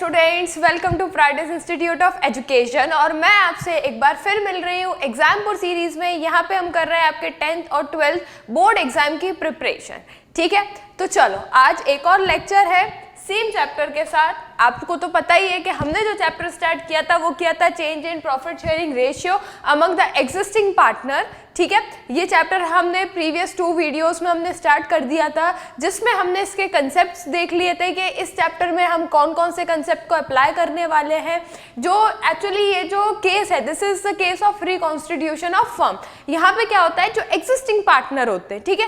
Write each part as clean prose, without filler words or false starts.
Students, welcome to Pride's institute of education. और मैं आपसे एक बार फिर मिल रही हूँ एग्जामपुर सीरीज में। यहाँ पे हम कर रहे हैं आपके 10th और 12th बोर्ड एग्जाम की प्रिपरेशन। ठीक है, तो चलो आज एक और लेक्चर है सेम चैप्टर के साथ। आपको तो पता ही है कि हमने जो चैप्टर स्टार्ट किया था वो किया था change in profit sharing ratio among the existing partner. ठीक है, ये चैप्टर हमने प्रीवियस 2 वीडियोस में हमने स्टार्ट कर दिया था, जिसमें हमने इसके कंसेप्ट्स देख लिए थे कि इस चैप्टर में हम कौन कौन से कंसेप्ट को अप्लाई करने वाले हैं। जो एक्चुअली ये जो केस है, this is the case of reconstitution of firm. यहाँ पे क्या होता है, जो एग्जिस्टिंग पार्टनर होते हैं, ठीक है,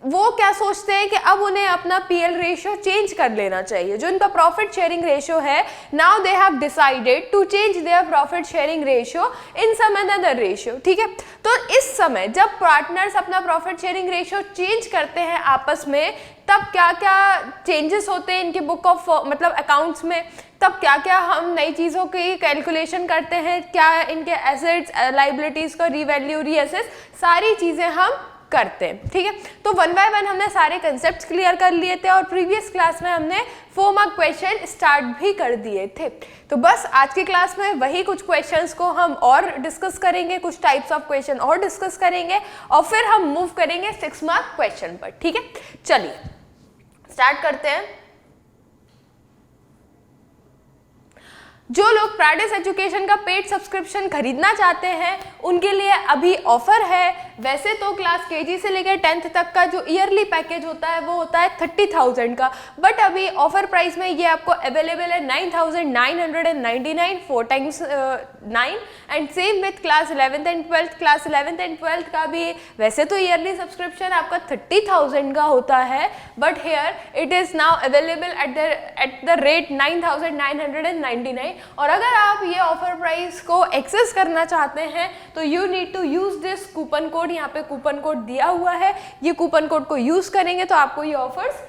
वो क्या सोचते हैं कि अब उन्हें अपना पीएल रेशियो चेंज कर लेना चाहिए। जो इनका प्रॉफिट शेयरिंग रेशियो है, now they have decided to change their profit sharing ratio in some another ratio. ठीक है, तो इस समय जब पार्टनर्स अपना प्रॉफिट शेयरिंग रेशियो चेंज करते हैं आपस में, तब क्या क्या चेंजेस होते हैं इनके बुक ऑफ मतलब अकाउंट्स में, तब क्या क्या हम नई चीज़ों की कैलकुलेशन करते हैं, क्या इनके एसेट्स लाइबिलिटीज़ को रीवैल्यू रीअसेस, सारी चीज़ें हम करते हैं। ठीक है, तो 1 बाय 1 हमने सारे कंसेप्ट्स क्लियर कर लिए थे और प्रीवियस क्लास में हमने 4 मार्क क्वेश्चन स्टार्ट भी कर दिए थे। तो बस आज की क्लास में वही कुछ क्वेश्चंस को हम और डिस्कस करेंगे, कुछ टाइप्स ऑफ क्वेश्चन और डिस्कस करेंगे और फिर हम मूव करेंगे 6 मार्क क्वेश्चन पर। ठीक है, चलिए स्टार्ट करते हैं। जो लोग प्राइडेस एजुकेशन का पेड सब्सक्रिप्शन खरीदना चाहते हैं उनके लिए अभी ऑफर है। वैसे तो क्लास केजी से लेकर 10th तक का जो ईयरली पैकेज होता है वो होता है 30,000 का, बट अभी ऑफर प्राइस में ये आपको अवेलेबल है 9,999 4 times 9। And same with class 11th and 12th। Class 11th and 12th का भी वैसे तो ईयरली सब्सक्रिप्शन आपका 30,000 का होता है, but here it is now available at the rate 9,999। और अगर आप ये ऑफर प्राइस को एक्सेस करना चाहते हैं तो you need to use this coupon code. यहाँ पे कूपन कोड दिया हुआ है, ये कूपन कोड को यूज करेंगे तो आपको ये ऑफर्स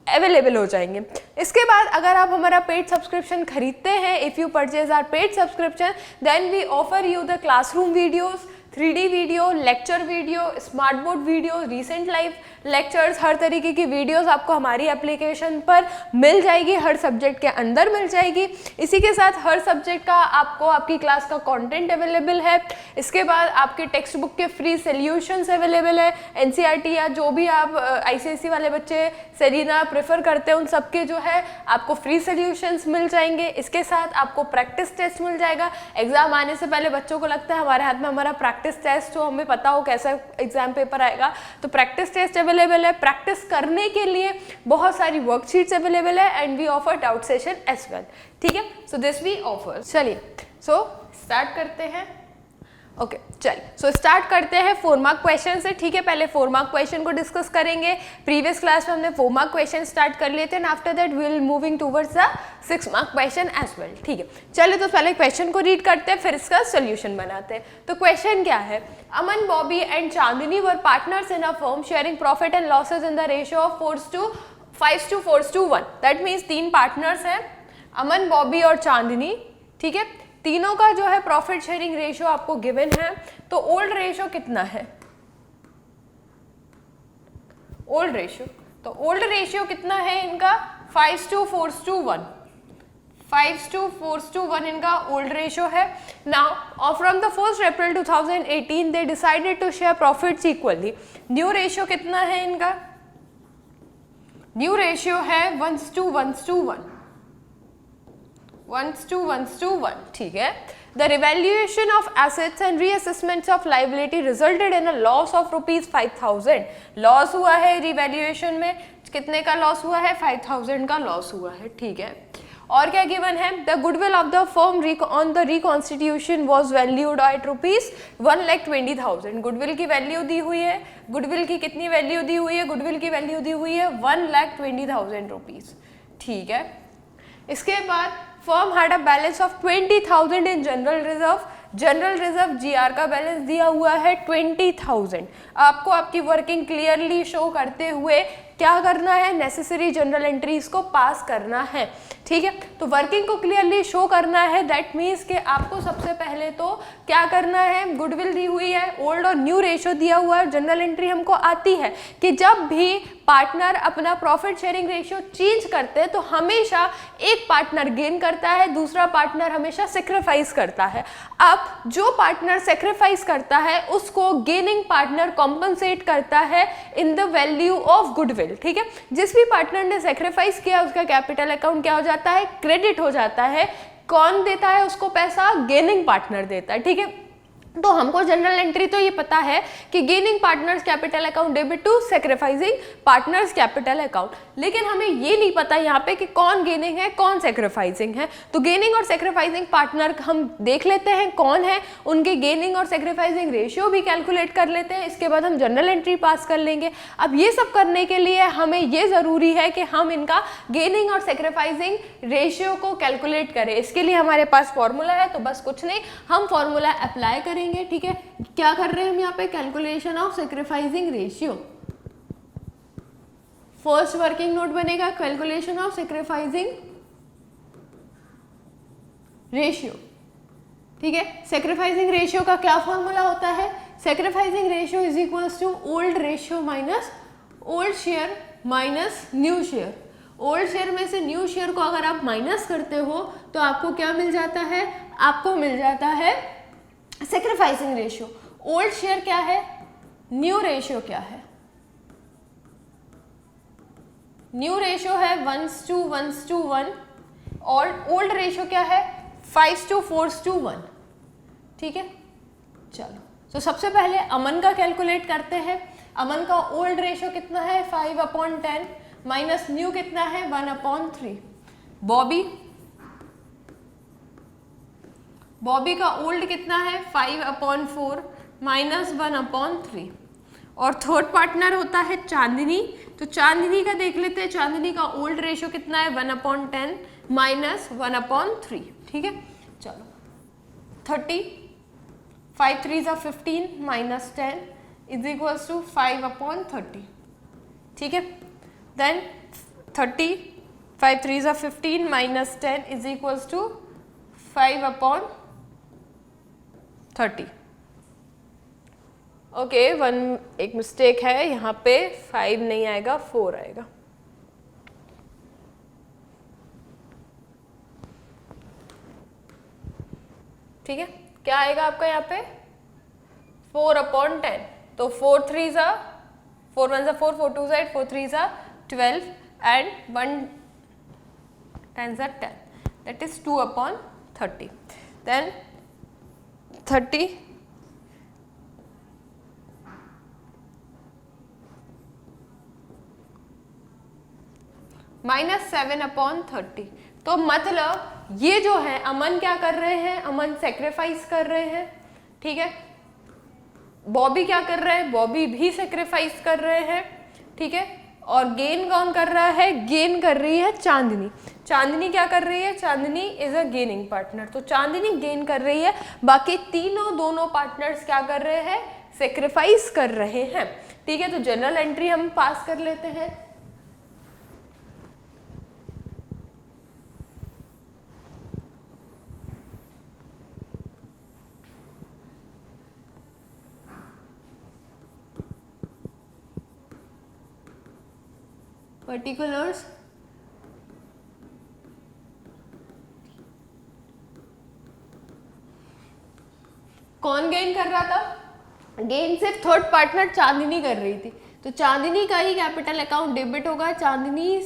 अवेलेबल हो जाएंगे। इसके बाद अगर आप हमारा पेड सब्सक्रिप्शन खरीदते हैं, if you purchase our paid subscription, then we offer you the classroom videos, 3D video, lecture video, smart board video, recent live lectures, हर तरीके की वीडियोस आपको हमारी एप्लीकेशन पर मिल जाएगी, हर सब्जेक्ट के अंदर मिल जाएगी। इसी के साथ हर सब्जेक्ट का आपको आपकी क्लास का कंटेंट अवेलेबल है। इसके बाद आपके टेक्स्ट बुक के फ्री सोल्यूशंस अवेलेबल है। एनसीईआरटी या जो भी आप आईसीएसई वाले बच्चे सेरीना प्रेफर करते हैं उन सबके जो है आपको फ्री सोल्यूशंस मिल जाएंगे। इसके साथ आपको प्रैक्टिस टेस्ट मिल जाएगा। एग्जाम आने से पहले बच्चों को लगता है हमारे हाथ में हमारा प्रैक्टिस टेस्ट हो, हमें पता हो कैसा एग्जाम पेपर आएगा, तो प्रैक्टिस टेस्ट अवेलेबल है। प्रैक्टिस करने के लिए बहुत सारी वर्कशीट्स अवेलेबल है and we offer doubt session as well. ठीक है, सो दिस वी ऑफर। चलिए सो स्टार्ट करते हैं। ओके, चलिए सो स्टार्ट करते हैं 4 मार्क क्वेश्चन से। ठीक है, पहले 4 मार्क क्वेश्चन को डिस्कस करेंगे। प्रीवियस क्लास में हमने 4 मार्क क्वेश्चन स्टार्ट कर लिए थे and after that we will moving towards the 6 mark question as well. ठीक है, चलिए तो पहले क्वेश्चन को रीड करते हैं फिर इसका सोल्यूशन बनाते हैं। तो क्वेश्चन क्या है, Aman, Bobby and Chandni were partners in a firm sharing profit and losses in the ratio of 5:4:1। That means 3 partners हैं, अमन, बॉबी और चांदनी। ठीक है, तीनों का जो है प्रॉफिट शेयरिंग रेशियो आपको गिवन है। तो ओल्ड रेशियो कितना है, ओल्ड रेशियो, तो ओल्ड रेशियो कितना है इनका 5:4:1। 5:4:1 इनका ओल्ड रेशियो है। Now from the 1st April 2018 they decided to share profits equally. New ratio कितना है इनका, न्यू रेशियो है 1:1:1। 1:1:1। ठीक है, the revaluation of assets and reassessments of liability resulted in a loss of ₹5,000। Loss हुआ है revaluation में, कितने का लॉस हुआ है, 5,000 का लॉस हुआ है। ठीक है, और क्या गिवन है, the goodwill of the firm on the reconstitution was valued at ₹1,20,000। Goodwill की वैल्यू दी हुई है, गुडविल की कितनी वैल्यू दी हुई है, गुडविल की वैल्यू दी हुई है ₹1,20,000। ठीक है, इसके बाद firm had a balance of 20,000 in general reserve. General reserve GR का बैलेंस दिया हुआ है 20,000। आपको आपकी वर्किंग क्लियरली शो करते हुए क्या करना है, नेसेसरी जनरल एंट्रीज को पास करना है, ठीक है। तो वर्किंग को क्लियरली शो करना है, दैट मीन्स कि आपको सबसे पहले तो क्या करना है, गुडविल दी हुई है, ओल्ड और न्यू रेशियो दिया हुआ है, जनरल एंट्री हमको आती है कि जब भी पार्टनर अपना प्रॉफिट शेयरिंग रेशियो चेंज करते हैं तो हमेशा एक पार्टनर गेन करता है, दूसरा पार्टनर हमेशा सेक्रीफाइस करता है। अब जो पार्टनर सेक्रीफाइस करता है उसको गेनिंग पार्टनर कॉम्पनसेट करता है in the value of goodwill, ठीक है। जिस भी पार्टनर ने सेक्रीफाइस किया उसका कैपिटल अकाउंट क्या हो जाता है, क्रेडिट हो जाता है। कौन देता है उसको पैसा, गेनिंग पार्टनर देता है, ठीक है। तो हमको जनरल एंट्री तो ये पता है कि gaining partners capital account debit to sacrificing partners capital account, लेकिन हमें ये नहीं पता यहाँ पे कि कौन गेनिंग है कौन सेक्रीफाइसिंग है। तो गेनिंग और सेक्रीफाइसिंग पार्टनर हम देख लेते हैं कौन है, उनके गेनिंग और सेक्रीफाइसिंग रेशियो भी कैलकुलेट कर लेते हैं, इसके बाद हम जनरल एंट्री पास कर लेंगे। अब ये सब करने के लिए हमें ये ज़रूरी है कि हम इनका गेनिंग और सेक्रीफाइसिंग रेशियो को कैलकुलेट करें। इसके लिए हमारे पास फॉर्मूला है, तो बस कुछ नहीं, हम फॉर्मूला अप्लाई करें, ठीक है। क्या कर रहे हैं हम यहाँ पे, calculation of sacrificing ratio. First working note बनेगा कैलकुलेशन ऑफ सेक्रीफाइसिंग रेशियो, ठीक है। सेक्रीफाइसिंग रेशियो का क्या फॉर्मूला होता है, sacrificing ratio is equals to old ratio minus old share minus new share. Old share में से न्यू शेयर को अगर आप माइनस करते हो तो आपको क्या मिल जाता है, आपको मिल जाता है सेक्रीफाइसिंग रेशियो। ओल्ड शेयर क्या है, न्यू रेशियो क्या है, न्यू रेशियो है 1:1 और ओल्ड रेशियो क्या है 5:4:1, ठीक है। चलो तो सबसे पहले अमन का कैलकुलेट करते हैं। अमन का ओल्ड रेशियो कितना है 5/10 माइनस न्यू कितना है 1/3। बॉबी का ओल्ड कितना है 5/4 माइनस 1/3। और थर्ड पार्टनर होता है चांदनी, तो चांदनी का देख लेते हैं, चांदनी का ओल्ड रेशियो कितना है 1/10 माइनस 1/3, ठीक है। चलो 30, 5 3 = 15 माइनस 10 इज इक्वल्स टू 5/30, ठीक है। Then 30, 5 3 = 15 minus 10 is equals to 5/30। Okay, एक मिस्टेक है यहाँ पे, 5 नहीं आएगा 4 आएगा। ठीक है, क्या आएगा आपका यहाँ पे 4/10। तो 4 3 = 4 1 = 4, 4 2 = 8, 4 3 = 12 and 1 10 = 10, that is 2/30. Then 30 minus 7/30। तो मतलब ये जो है अमन क्या कर रहे हैं, अमन सेक्रीफाइस कर रहे हैं, ठीक है। बॉबी क्या कर रहे हैं, बॉबी भी सेक्रीफाइस कर रहे हैं, ठीक है। और गेन कौन कर रहा है, गेन कर रही है चांदनी। चांदनी क्या कर रही है, चांदनी इज अ गेनिंग पार्टनर, तो चांदनी गेन कर रही है। बाकी दोनों पार्टनर्स क्या कर रहे हैं, सेक्रीफाइस कर रहे हैं, ठीक है। तो जनरल एंट्री हम पास कर लेते हैं। पर्टिकुलर्स कौन गेन कर रहा था, गेन सिर्फ थर्ड पार्टनर चांदनी कर रही थी, तो चांदनी का ही कैपिटल अकाउंट डेबिट होगा, Chandni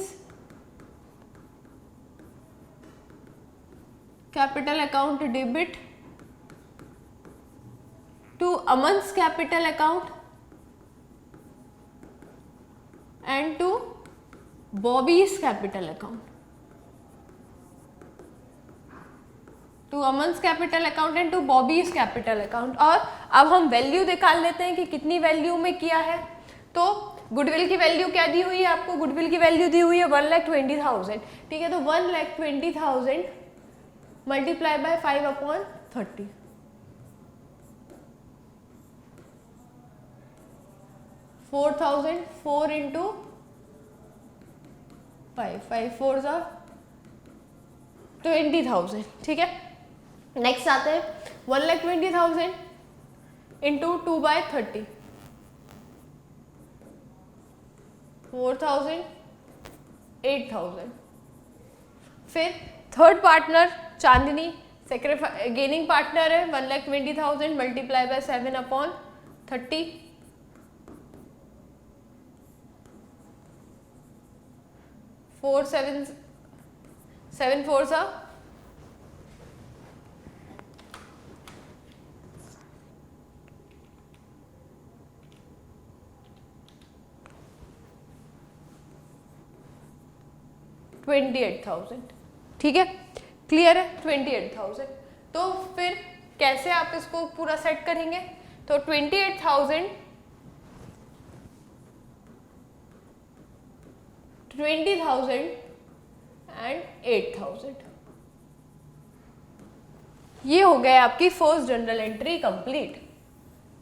capital account debit to Aman's capital account and to Bobby's capital account, to Aman's capital account and to Bobby's capital account। और अब हम वैल्यू निकाल लेते हैं कि कितनी वैल्यू में किया है। तो गुडविल की वैल्यू क्या दी हुई है आपको, गुडविल की वैल्यू दी हुई है 1,20,000, ठीक है। तो 1,20,000 मल्टीप्लाई बाय 5/30, 4,000 4 into 5 4 20,000, ठीक है। नेक्स्ट आते हैं 1,20,000 इंटू 2/30, 4,000 8,000। फिर थर्ड पार्टनर चांदनी गेनिंग पार्टनर है, 1,20,000 मल्टीप्लाई बाय 7/30, 7 4 28,000, ठीक है। क्लियर है? 28,000। तो फिर कैसे आप इसको पूरा सेट करेंगे? तो 28,000 20,000 एंड 8,000, ये हो गया आपकी फर्स्ट जनरल एंट्री कंप्लीट,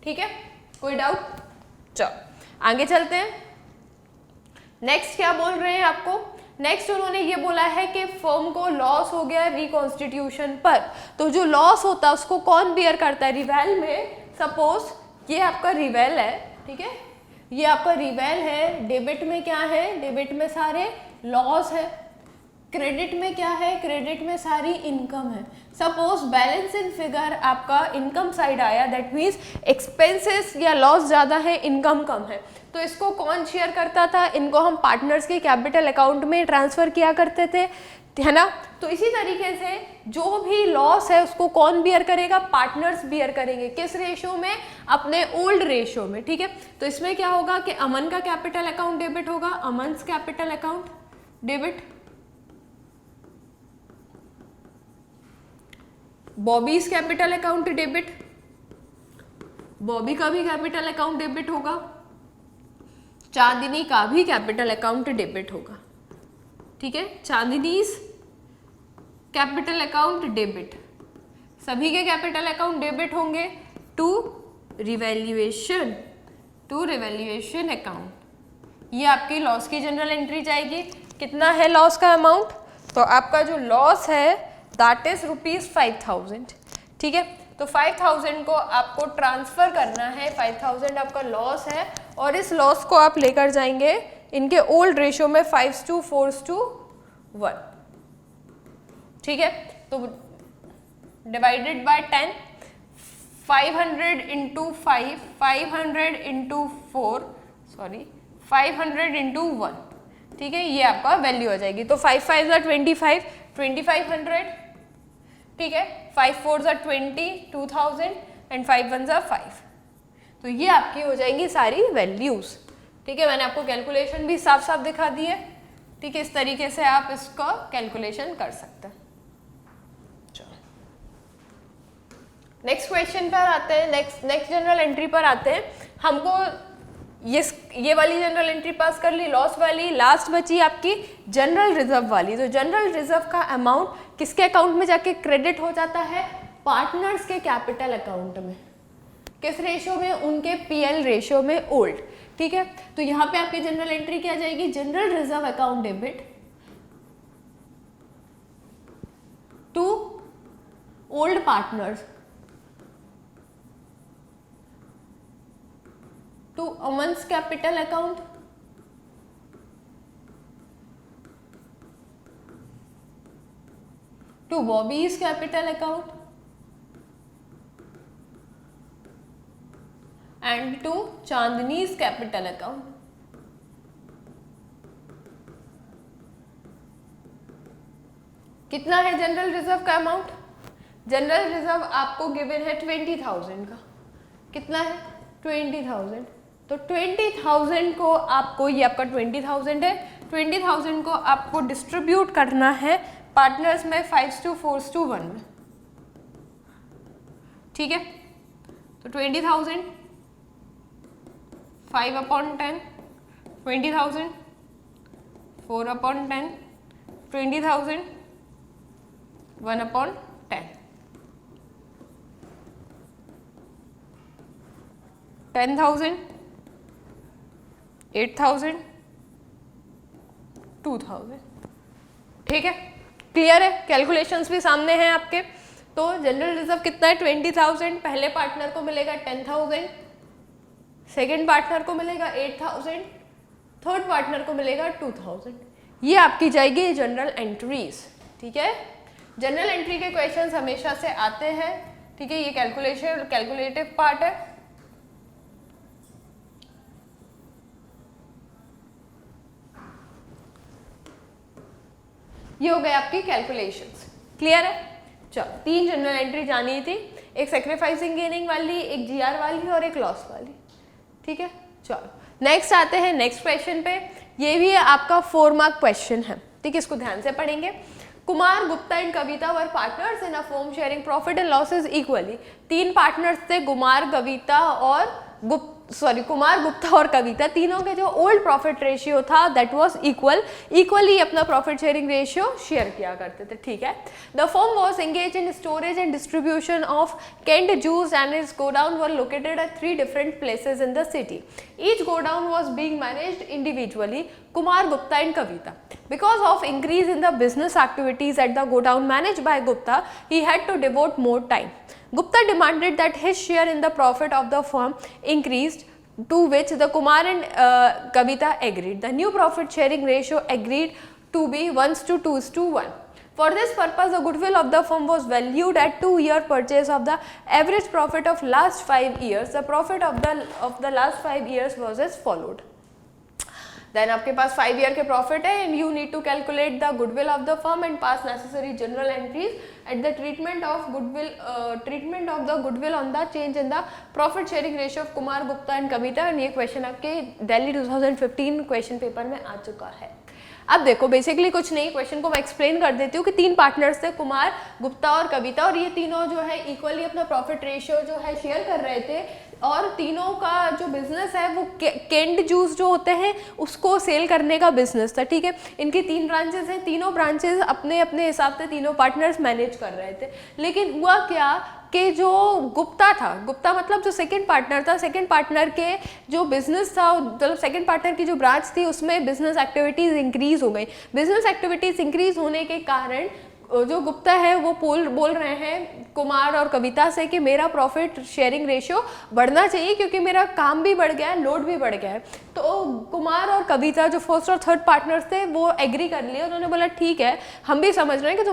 ठीक है। कोई डाउट? चलो आगे चलते हैं। नेक्स्ट क्या बोल रहे हैं आपको? नेक्स्ट उन्होंने ये बोला है कि फर्म को लॉस हो गया रिकॉन्स्टिट्यूशन पर, तो जो लॉस होता है उसको कौन बियर करता है? रिवेल में सपोज ये आपका रिवेल है, ठीक है, ये आपका रिवेल है। डेबिट में क्या है? डेबिट में सारे लॉस है। क्रेडिट में क्या है? क्रेडिट में सारी इनकम है। सपोज बैलेंस इन फिगर आपका इनकम साइड आया, दैट मीन्स एक्सपेंसेस या लॉस ज़्यादा है, इनकम कम है, तो इसको कौन शेयर करता था? इनको हम पार्टनर्स के कैपिटल अकाउंट में ट्रांसफ़र किया करते थे, है ना। तो इसी तरीके से जो भी लॉस है उसको कौन बियर करेगा? पार्टनर्स बियर करेंगे। किस रेशो में? अपने ओल्ड रेशो में, ठीक है। तो इसमें क्या होगा कि अमन का कैपिटल अकाउंट डेबिट होगा, Aman's capital account debit, Bobby's capital account debit, Bobby का भी कैपिटल अकाउंट डेबिट होगा, चांदनी का भी कैपिटल अकाउंट डेबिट होगा, ठीक है। चांदनीज कैपिटल अकाउंट डेबिट, सभी के कैपिटल अकाउंट डेबिट होंगे टू रिवैल्यूएशन अकाउंट। ये आपकी लॉस की जनरल एंट्री जाएगी। कितना है लॉस का अमाउंट? तो आपका जो लॉस है दैट इज ₹5,000, ठीक है। तो 5,000 को आपको ट्रांसफर करना है, 5,000 आपका लॉस है और इस लॉस को आप लेकर जाएंगे इनके ओल्ड रेशियो में 5:4:1, ठीक है। तो divided by 10, 500 into 5, 500 into 4, 500 into 1, ठीक है, ये आपका वैल्यू आ जाएगी। तो 5 5 25, 2500, ठीक है, 5 4 20, 2000 एंड 5 1 5। तो ये आपकी हो जाएंगी सारी वैल्यूज, ठीक है। मैंने आपको कैलकुलेशन भी साफ साफ दिखा दी है, ठीक है। इस तरीके से आप इसका कैलकुलेशन कर सकते हैं। चलो नेक्स्ट क्वेश्चन पर आते हैं, नेक्स्ट जनरल एंट्री पर आते हैं। हमको ये वाली जनरल एंट्री पास कर ली, लॉस वाली, लास्ट बची आपकी जनरल रिजर्व वाली। तो जनरल रिजर्व का अमाउंट किसके अकाउंट में जाके क्रेडिट हो जाता है? पार्टनर्स के कैपिटल अकाउंट में। किस रेशियो में? उनके पीएल रेशियो में ओल्ड, ठीक है। तो यहाँ पे आपकी जनरल एंट्री क्या जाएगी? General reserve account debit to old partners to Aman's capital account to Bobby's capital account and to Chandni's capital account. कितना है जनरल रिजर्व का अमाउंट? जनरल रिजर्व आपको गिवन है 20,000 का। कितना है? 20,000। तो 20,000 को आपको, ये आपका 20,000 है, 20,000 को आपको डिस्ट्रीब्यूट करना है पार्टनर्स में 5:4:1 में, ठीक है। तो 20,000 5/10, 20,000 4/10, 20,000 1/10, 10,000 8,000 2000। ठीक है, क्लियर है, कैलकुलेशंस भी सामने हैं आपके। तो जनरल रिजर्व कितना है 20,000, पहले पार्टनर को मिलेगा 10,000, सेकेंड पार्टनर को मिलेगा 8,000, थर्ड पार्टनर को मिलेगा 2,000। ये आपकी जाएगी जनरल एंट्रीज। ठीक है, जनरल एंट्री के क्वेश्चंस हमेशा से आते हैं। ठीक है, ये कैलकुलेटिव पार्ट है। ये हो गए आपकी कैलकुलेशंस। क्लियर है? चलो, 3 जनरल एंट्री जानी थी, एक सेक्रीफाइसिंग गेनिंग वाली, एक जीआर वाली और एक लॉस वाली। ठीक है, चलो नेक्स्ट आते हैं नेक्स्ट क्वेश्चन पे। ये भी आपका 4 मार्क क्वेश्चन है। ठीक है, इसको ध्यान से पढ़ेंगे। Kumar Gupta and Kavita were partners in a firm sharing profit and losses equally. 3 partners थे, कुमार गुप्ता और कविता, तीनों के जो ओल्ड प्रॉफिट रेशियो था दैट वाज इक्वली अपना प्रॉफिट शेयरिंग रेशियो शेयर किया करते थे। ठीक है, the firm was engage in storage and distribution of canned juice and its godown were located at 3 different places in the city. Each godown was being managed individually, Kumar Gupta and Kavita. Because of increase in the business activities at the godown managed by Gupta, he had to devote more time. Gupta demanded that his share in the profit of the firm increased, to which the Kumar and Kavita agreed. The new profit sharing ratio agreed to be 1:2:1. For this purpose, the goodwill of the firm was valued at 2-year purchase of the average profit of last 5 years. The profit of the last 5 years was as followed. Then आपके पास 5 year के profit है and you need to calculate the goodwill of the firm and pass necessary journal entries at the treatment of the goodwill on the change in the profit sharing ratio of Kumar Gupta and Kavita. And ये question आपके Delhi 2015 question paper में आ चुका है। अब देखो, basically कुछ नहीं, question को मैं एक्सप्लेन कर देती हूँ कि 3 पार्टनर्स थे, कुमार गुप्ता और कविता, और ये तीनों जो है इक्वली अपना प्रॉफिट रेशियो जो है शेयर कर रहे थे। और तीनों का जो बिजनेस है वो कैंड जूस जो होते हैं उसको सेल करने का बिजनेस था। ठीक है, इनकी 3 ब्रांचेस हैं, तीनों ब्रांचेस अपने अपने हिसाब से तीनों पार्टनर्स मैनेज कर रहे थे। लेकिन हुआ क्या कि जो गुप्ता था, गुप्ता मतलब जो सेकंड पार्टनर था, सेकंड पार्टनर के जो बिजनेस था, मतलब सेकंड पार्टनर की जो ब्रांच थी उसमें बिजनेस एक्टिविटीज इंक्रीज हो गई। बिजनेस एक्टिविटीज इंक्रीज होने के कारण जो गुप्ता है वो बोल रहे हैं कुमार और कविता से कि मेरा प्रॉफिट शेयरिंग रेशियो बढ़ना चाहिए क्योंकि मेरा काम भी बढ़ गया है, लोड भी बढ़ गया है। तो कुमार और कविता जो फर्स्ट और थर्ड पार्टनर्स थे वो एग्री कर लिए। उन्होंने बोला ठीक है, हम भी समझ रहे हैं कि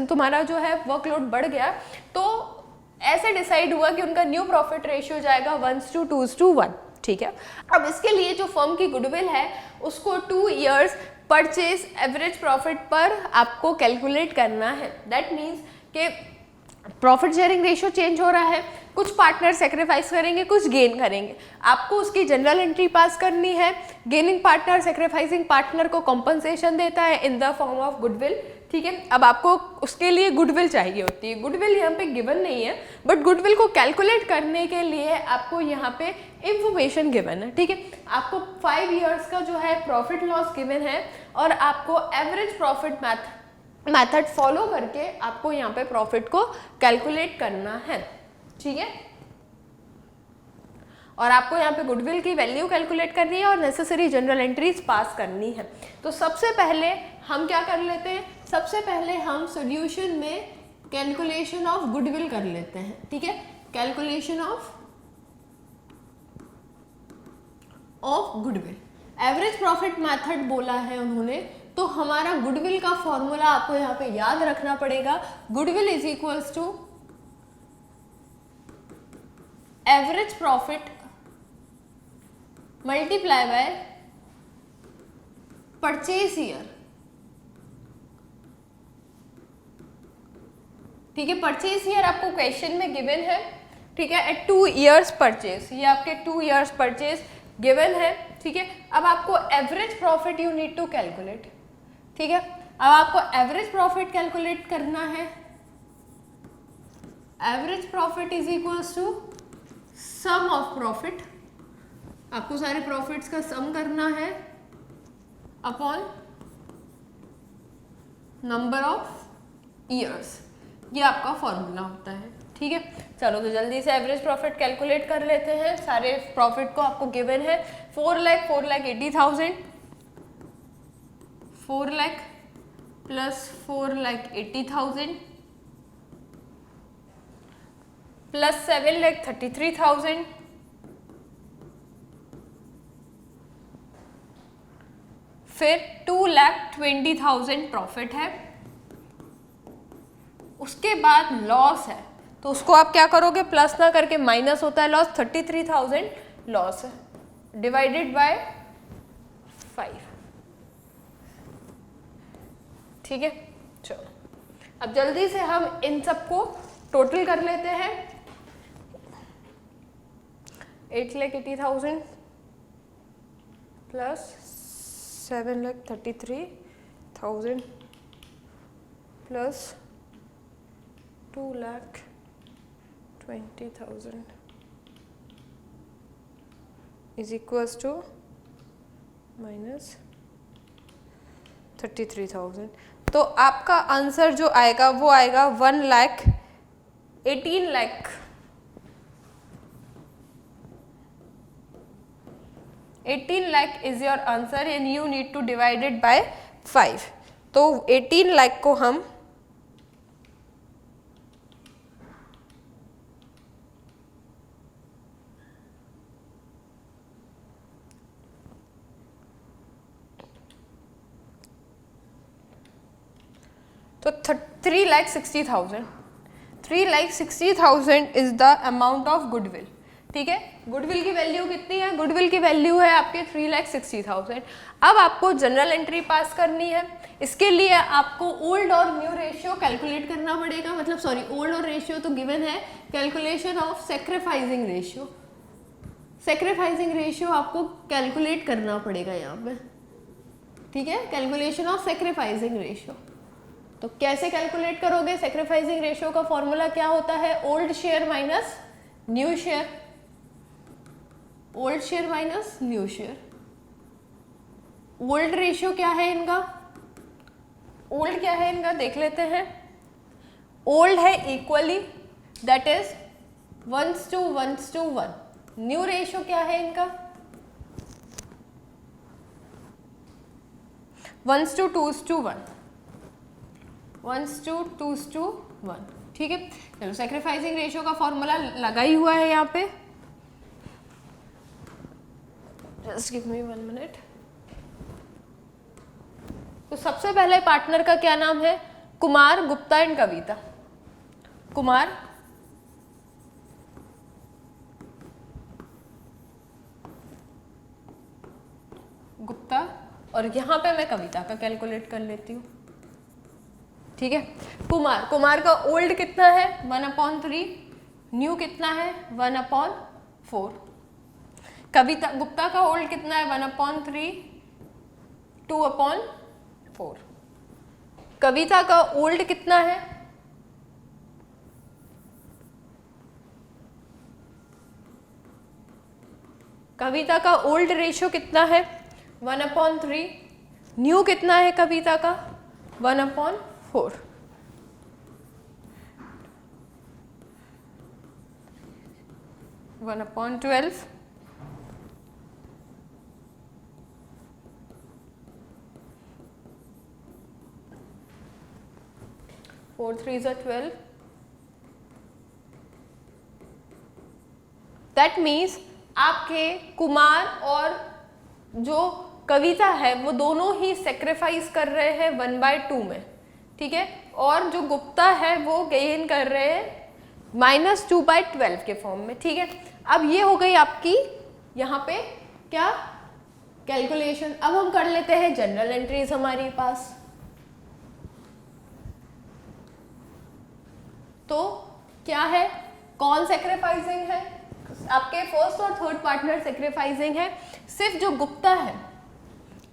तुम्हारा जो है वर्कलोड बढ़ गया। तो ऐसे डिसाइड हुआ कि उनका न्यू प्रॉफिट रेशियो जाएगा 1:2:1। ठीक है, अब इसके लिए जो फर्म की गुडविल है उसको 2 ईयर्स परचेज एवरेज प्रॉफिट पर आपको कैलकुलेट करना है। दैट मीन्स कि प्रॉफिट शेयरिंग रेशियो चेंज हो रहा है, कुछ पार्टनर सेक्रीफाइस करेंगे, कुछ गेन करेंगे, आपको उसकी जनरल एंट्री पास करनी है। गेनिंग पार्टनर सेक्रीफाइसिंग पार्टनर को कॉम्पनसेशन देता है इन द फॉर्म ऑफ गुडविल। ठीक है, अब आपको उसके लिए गुडविल चाहिए होती है। गुडविल यहाँ पे गिवन नहीं है, बट गुडविल को कैलकुलेट करने के लिए आपको यहाँ पे इंफॉर्मेशन गिवन है। ठीक है, आपको 5 ईयर्स का जो है प्रॉफिट लॉस गिवन है और आपको एवरेज प्रॉफिट मेथड फॉलो करके आपको यहाँ पे प्रॉफिट को कैलकुलेट करना है। ठीक है, और आपको यहाँ पे गुडविल की वैल्यू कैलकुलेट करनी है और नेसेसरी जनरल एंट्रीज पास करनी है। तो सबसे पहले हम क्या कर लेते हैं, सबसे पहले हम सॉल्यूशन में कैलकुलेशन ऑफ गुडविल कर लेते हैं। ठीक है, calculation of goodwill. Average profit method बोला है उन्होंने, तो हमारा गुडविल का फॉर्मूला आपको यहाँ पे याद रखना पड़ेगा। Goodwill is equals to average profit multiply by purchase year. ठीक है, परचेज ईयर आपको क्वेश्चन में गिवन है। ठीक है, एट 2 ईयर्स परचेज, ये आपके 2 ईयर्स परचेज गिवन है। ठीक है, अब आपको average profit you need to calculate. ठीक है, अब आपको एवरेज प्रॉफिट कैलकुलेट करना है। Average profit is equals to sum of profit, आपको सारे प्रॉफिट्स का सम करना है अपॉन नंबर ऑफ ईयर्स, ये आपका फॉर्मूला होता है। ठीक है, चलो तो जल्दी से एवरेज प्रॉफिट कैलकुलेट कर लेते हैं। सारे प्रॉफिट को आपको गिवन है 4,80,000, 4 लाख प्लस 4,80,000 प्लस 7,33,000 फिर 2,20,000 प्रॉफिट है। उसके बाद लॉस है, तो उसको आप क्या करोगे, प्लस ना करके माइनस होता है लॉस, 33,000 लॉस है, डिवाइडेड बाय 5। ठीक है, चलो अब जल्दी से हम इन सबको टोटल कर लेते हैं। 8,80,000 plus 7,33,000 plus 2,20,000 is equals to minus 33,000। तो आपका आंसर जो आएगा वो आएगा 1,18 lakh 18 lakh is your answer and you need to divide it by 5। तो 18 लाख को हम तो 3,60,000 3,60,000 is the amount of goodwill. ठीक है, गुडविल की वैल्यू कितनी है, गुडविल की वैल्यू है आपके 3,60,000। अब आपको जनरल एंट्री पास करनी है, इसके लिए आपको ओल्ड और न्यू रेशियो कैलकुलेट करना पड़ेगा, मतलब सॉरी ओल्ड और रेशियो तो गिवन है, calculation of sacrificing ratio, sacrificing ratio आपको कैलकुलेट करना पड़ेगा यहाँ पे। ठीक है, कैलकुलेशन ऑफ सैक्रिफाइसिंग रेशियो, तो कैसे कैलकुलेट करोगे, सैक्रिफाइसिंग रेशियो का फॉर्मूला क्या होता है, old share minus new share, old share minus new share. Old ratio क्या है इनका, ओल्ड क्या है इनका देख लेते हैं। ओल्ड है equally, that is 1:1:1। New ratio क्या है इनका, 1:2:1, 1:2:1। ठीक है, चलो सैक्रिफाइसिंग रेशियो का फॉर्मूला लगा ही हुआ है यहाँ पे, जस्ट गिव मी 1 मिनट। तो सबसे पहले पार्टनर का क्या नाम है, कुमार, गुप्ता एंड कविता। कुमार, गुप्ता, और यहाँ पे मैं कविता का कैलकुलेट कर लेती हूँ। ठीक है, कुमार, कुमार का ओल्ड कितना है 1/3, न्यू कितना है 1/4। कविता, गुप्ता का ओल्ड कितना है 1/3, 2/4। कविता का ओल्ड कितना है, कविता का ओल्ड रेशियो कितना है 1/3, न्यू कितना है कविता का 1/4। 1/12, 4 3s are 12। दैट मीन्स आपके कुमार और जो कविता है वो दोनों ही सेक्रीफाइस कर रहे हैं 1/2 में। ठीक है, और जो गुप्ता है वो गेन कर रहे हैं -2/12 के फॉर्म में। ठीक है, अब ये हो गई आपकी यहाँ पे क्या कैलकुलेशन। अब हम कर लेते हैं जनरल एंट्रीज हमारे पास। तो क्या है, कौन सेक्रीफाइसिंग है, आपके फर्स्ट और थर्ड पार्टनर सेक्रीफाइसिंग है, सिर्फ जो गुप्ता है,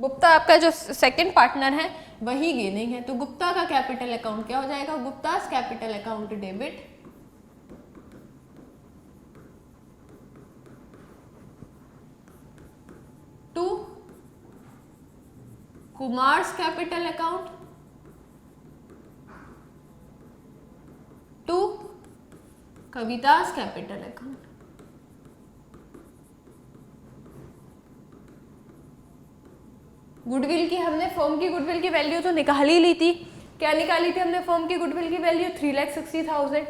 गुप्ता आपका जो सेकंड पार्टनर है वही गेनिंग है। तो गुप्ता का कैपिटल अकाउंट क्या हो जाएगा, Gupta's capital account debit, to Kumar's capital account, to Kavita's capital account. Goodwill की हमने फर्म की गुडविल की वैल्यू तो निकाल ही ली थी। क्या निकाली थी हमने फर्म की गुडविल की वैल्यू? 3,60,000।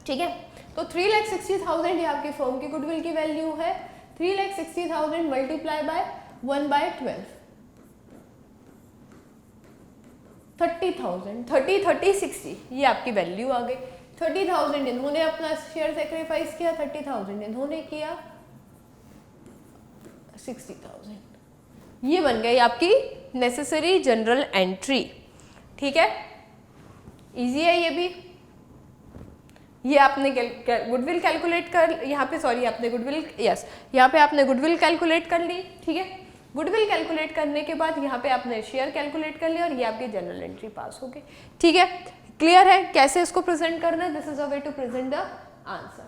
ठीक है, तो 3,60,000 ये आपकी फर्म की गुडविल की वैल्यू है। 3,60,000 मल्टीप्लाई बाय 1/12, 30,000, 30, 30, 60 ये आपकी वैल्यू आ गई। 30,000 इन्होंने अपना शेयर सेक्रीफाइस किया, 30,000 इन्होंने किया, 60,000 ये बन गई आपकी नेसेसरी जनरल एंट्री। ठीक है, इजी है ये भी। ये आपने गुडविल कैलकुलेट कर, यहाँ पे सॉरी आपने गुडविल, यस यहाँ पे आपने गुडविल कैलकुलेट कर ली। ठीक है, गुडविल कैलकुलेट करने के बाद यहाँ पे आपने शेयर कैलकुलेट कर लिया और ये आपकी जनरल एंट्री पास हो गई। ठीक है, क्लियर है कैसे इसको प्रेजेंट करना है? This is a way to present the answer.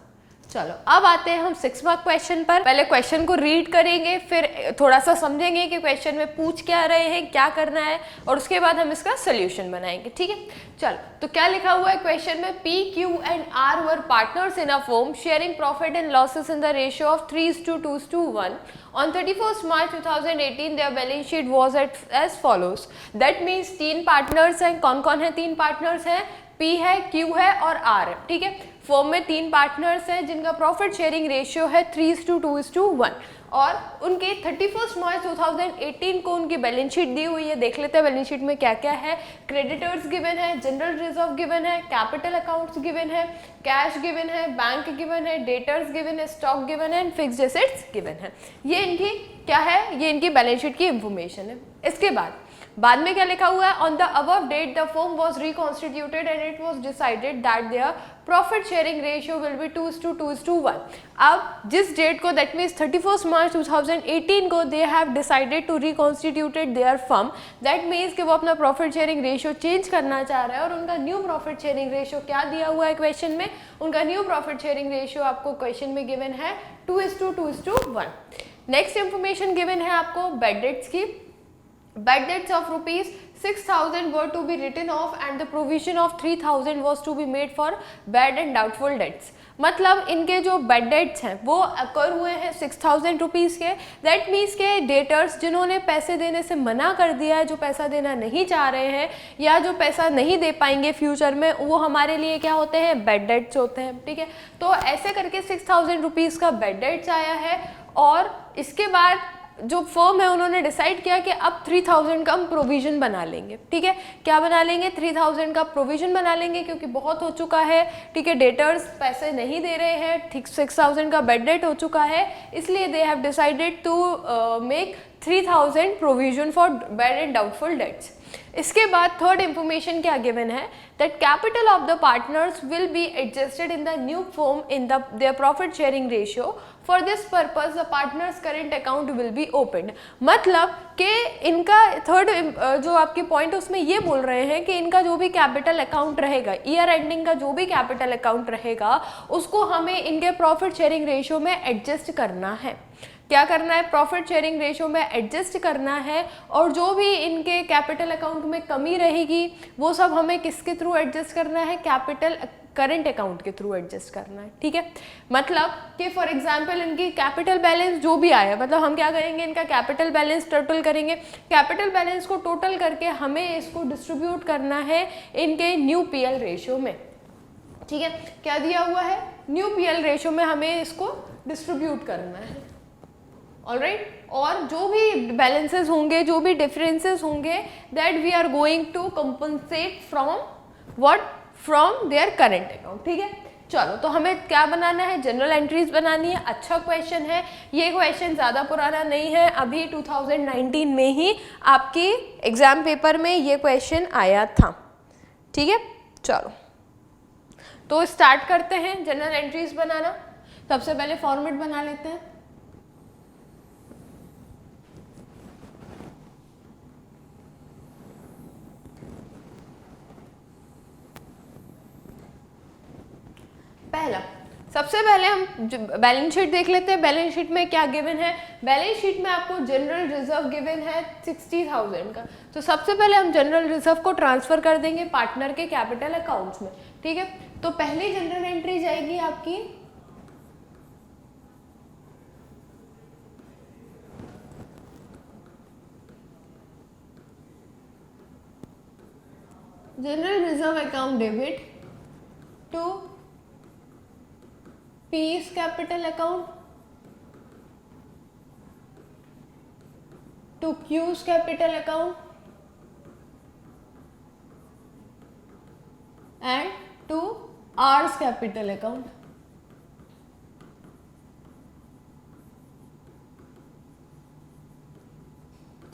चलो अब आते हैं हम 6 मार्क क्वेश्चन पर। पहले क्वेश्चन को रीड करेंगे, फिर थोड़ा सा समझेंगे कि क्वेश्चन में पूछ क्या रहे हैं, क्या करना है, और उसके बाद हम इसका सोल्यूशन बनाएंगे। ठीक है, चलो तो क्या लिखा हुआ है क्वेश्चन में? P, Q and R were partners in a firm sharing profit and losses in the ratio of 3:2:1. On 31st March 2018 their balance sheet was as follows. That means 3 partners हैं। कौन कौन है 3 पार्टनर्स हैं? P है, Q है और R है। ठीक है, फर्म में 3 पार्टनर्स हैं जिनका प्रॉफिट शेयरिंग रेशियो है 3:2:1 और उनके 31 मार्च 2018 को उनकी बैलेंस शीट दी हुई है। देख लेते हैं बैलेंस शीट में क्या क्या है। क्रेडिटर्स गिवन है, जनरल रिजर्व गिवन है, कैपिटल अकाउंट्स गिवन है, कैश गिवन है, बैंक गिवन है, डेटर्स गिवन है, स्टॉक गिवन है, फिक्स्ड एसेट्स गिवन है। ये इनकी क्या है? ये इनकी बैलेंस शीट की इंफॉर्मेशन है। इसके बाद में क्या लिखा हुआ है? On the above date the firm was reconstituted and it was decided that their profit sharing ratio will be 2:2:1। अब जिस डेट को, दैट मीन्स 31 मार्च 2018 को they have decided to reconstituted their firm, that means कि वो अपना profit sharing ratio change करना चाह रहा है और उनका न्यू प्रॉफिट शेयरिंग रेशियो क्या दिया हुआ है क्वेश्चन में? उनका न्यू प्रॉफिट शेयरिंग रेशियो आपको क्वेश्चन में गिवन है 2:2:1। नेक्स्ट इंफॉर्मेशन गिवन है आपको बैड डेट्स की। Bad debts of rupees 6,000 were to be written off and the provision of 3,000 was to be made for bad and doubtful debts. मतलब इनके जो bad debts हैं वो अकर हुए हैं 6,000 रुपीज़ के। दैट मीन्स के डेटर्स जिन्होंने पैसे देने से मना कर दिया है, जो पैसा देना नहीं चाह रहे हैं या जो पैसा नहीं दे पाएंगे फ्यूचर में, वो हमारे लिए क्या होते हैं? बैड डेट्स होते हैं। ठीक है, तो ऐसे करके 6,000 रुपीज़ का बैड डेट्स आया है और इसके बाद जो फर्म है उन्होंने डिसाइड किया कि अब 3,000 का हम प्रोविजन बना लेंगे। ठीक है, क्या बना लेंगे? 3,000 का प्रोविजन बना लेंगे क्योंकि बहुत हो चुका है। ठीक है, डेटर्स पैसे नहीं दे रहे हैं, 6,000 का बैड डेट हो चुका है, इसलिए they have decided to make 3,000 provision for bad and doubtful debts. इसके बाद थर्ड इंफॉर्मेशन क्या गिवन है? That capital of the partners will be adjusted in the new firm in their profit sharing ratio. For this purpose the partners current account will be opened. मतलब कि इनका third जो आपके point उसमें ये बोल रहे हैं कि इनका जो भी कैपिटल अकाउंट रहेगा, ईयर एंडिंग का जो भी कैपिटल अकाउंट रहेगा, उसको हमें इनके प्रॉफिट शेयरिंग रेशियो में एडजस्ट करना है। क्या करना है? प्रॉफिट शेयरिंग रेशियो में एडजस्ट करना है और जो भी इनके कैपिटल अकाउंट में कमी रहेगी वो सब हमें किसके थ्रू एडजस्ट करना है? कैपिटल करंट अकाउंट के थ्रू एडजस्ट करना है। ठीक है, मतलब कि फॉर एग्जांपल इनकी कैपिटल बैलेंस जो भी आया, मतलब हम क्या करेंगे? इनका कैपिटल बैलेंस टोटल करेंगे। कैपिटल बैलेंस को टोटल करके हमें इसको डिस्ट्रीब्यूट करना है इनके न्यू पीएल रेशियो में। ठीक है, क्या दिया हुआ है? न्यू पीएल रेशियो में हमें इसको डिस्ट्रीब्यूट करना है। ऑलराइट, और जो भी बैलेंसेस होंगे, जो भी डिफरेंसेस होंगे, that we are going to compensate from what? From their current account. ठीक है, चलो तो हमें क्या बनाना है? जनरल एंट्रीज बनानी है। अच्छा क्वेश्चन है ये, क्वेश्चन ज़्यादा पुराना नहीं है, अभी 2019 में ही आपकी एग्जाम पेपर में ये क्वेश्चन आया था। ठीक है, चलो तो स्टार्ट करते हैं जनरल एंट्रीज बनाना। सबसे पहले फॉर्मेट बना लेते हैं। पहला, सबसे पहले हम बैलेंस शीट देख लेते हैं। बैलेंस शीट में क्या गिवन है? बैलेंस शीट में आपको जनरल रिजर्व गिवन है 60,000 का। तो सबसे पहले हम जनरल रिजर्व को ट्रांसफर कर देंगे पार्टनर के कैपिटल अकाउंट्स में। ठीक है, तो पहली जनरल एंट्री जाएगी आपकी general reserve account debit to P's capital account to Q's capital account and to R's capital account.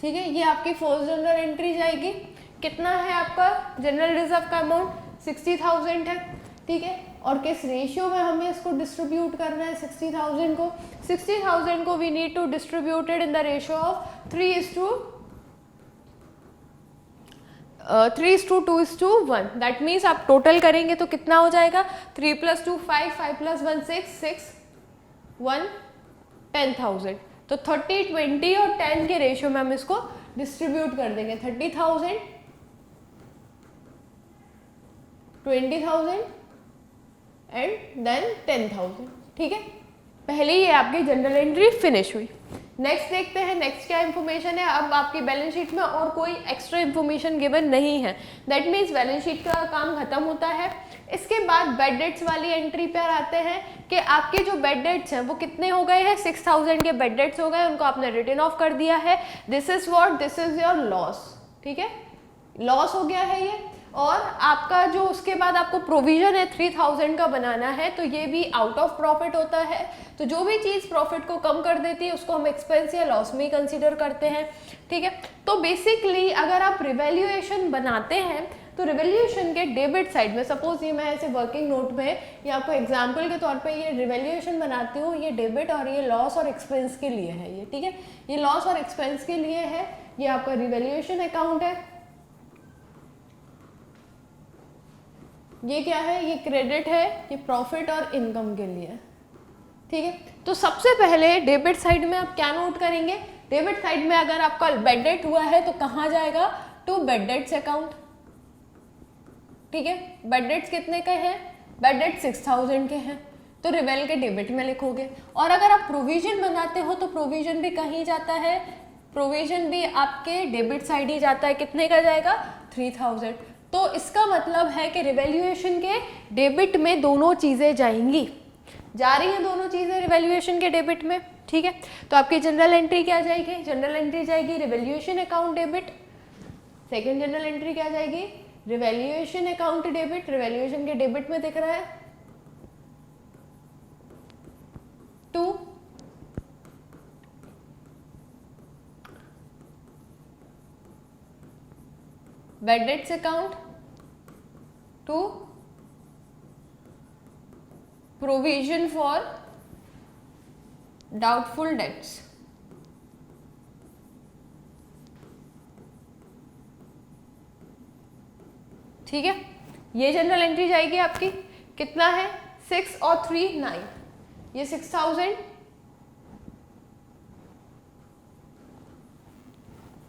ठीक है, ये आपकी फर्स्ट जनरल एंट्री जाएगी। कितना है आपका जनरल रिजर्व का अमाउंट? 60,000 है। ठीक है, और किस रेशियो में हमें इसको डिस्ट्रीब्यूट करना है 60,000 को? 60,000 को we need to distributed in the ratio of 3:2:1। That means आप टोटल करेंगे तो कितना हो जाएगा? 3 + 2 5, 5 + 1 6, 6 1 10,000। तो 30 20 और 10 के रेशियो में हम इसको डिस्ट्रीब्यूट कर देंगे। 30,000 20,000 एंड देन 10,000। ठीक है, पहले ये आपकी जनरल एंट्री फिनिश हुई। नेक्स्ट देखते हैं, नेक्स्ट क्या इन्फॉर्मेशन है। अब आपकी बैलेंस शीट में और कोई एक्स्ट्रा इन्फॉर्मेशन गिवन नहीं है। दैट मीन्स बैलेंस शीट का काम खत्म होता है। इसके बाद बेड डेट्स वाली एंट्री पर आते हैं कि आपके जो बेड डेट्स हैं वो कितने हो गए हैं? 6,000 के बेड डेट्स हो गए, उनको आपने रिटर्न ऑफ कर दिया है। This is what? This is your loss. ठीक है, लॉस हो गया है ये। और आपका जो उसके बाद आपको प्रोविजन है 3,000 का बनाना है, तो ये भी आउट ऑफ प्रॉफिट होता है। तो जो भी चीज़ प्रॉफिट को कम कर देती है उसको हम एक्सपेंस या लॉस में ही कंसीडर करते हैं। ठीक है, तो बेसिकली अगर आप रिवैल्यूएशन बनाते हैं तो रिवैल्यूएशन के डेबिट साइड में, सपोज ये मैं ऐसे वर्किंग नोट में या आपको एग्जाम्पल के तौर पे ये रिवैल्यूएशन बनाती हूँ, ये डेबिट और ये लॉस और एक्सपेंस के लिए है ये। ठीक है, ये लॉस और एक्सपेंस के लिए है, ये आपका रिवैल्यूएशन अकाउंट है। ये क्या है? ये क्रेडिट है, ये प्रॉफिट और इनकम के लिए। ठीक है, तो सबसे पहले डेबिट साइड में आप क्या नोट करेंगे? डेबिट साइड में अगर आपका बेड डेट हुआ है तो कहाँ जाएगा? To bad debts account. ठीक है, बेड डेट्स कितने के हैं? बेड डेट 6,000 के हैं, तो रिवेल के डेबिट में लिखोगे। और अगर आप प्रोविजन बनाते हो तो प्रोविजन भी कहीं जाता है? प्रोविजन भी आपके डेबिट साइड ही जाता है। कितने का जाएगा? 3,000। तो इसका मतलब है कि रिवैल्यूएशन के डेबिट में दोनों चीज़ें जाएंगी, जा रही हैं दोनों चीज़ें रिवैल्यूएशन के डेबिट में। ठीक है, तो आपकी जनरल एंट्री क्या जाएगी? जनरल एंट्री जाएगी revaluation account debit. Second journal entry क्या जाएगी? Revaluation account debit. रिवैल्यूएशन के डेबिट में दिख रहा है to bad debts account to provision for doubtful debts. ठीक है, ये जनरल एंट्री जाएगी आपकी। कितना है? 6 और 3 9। ये 6,000,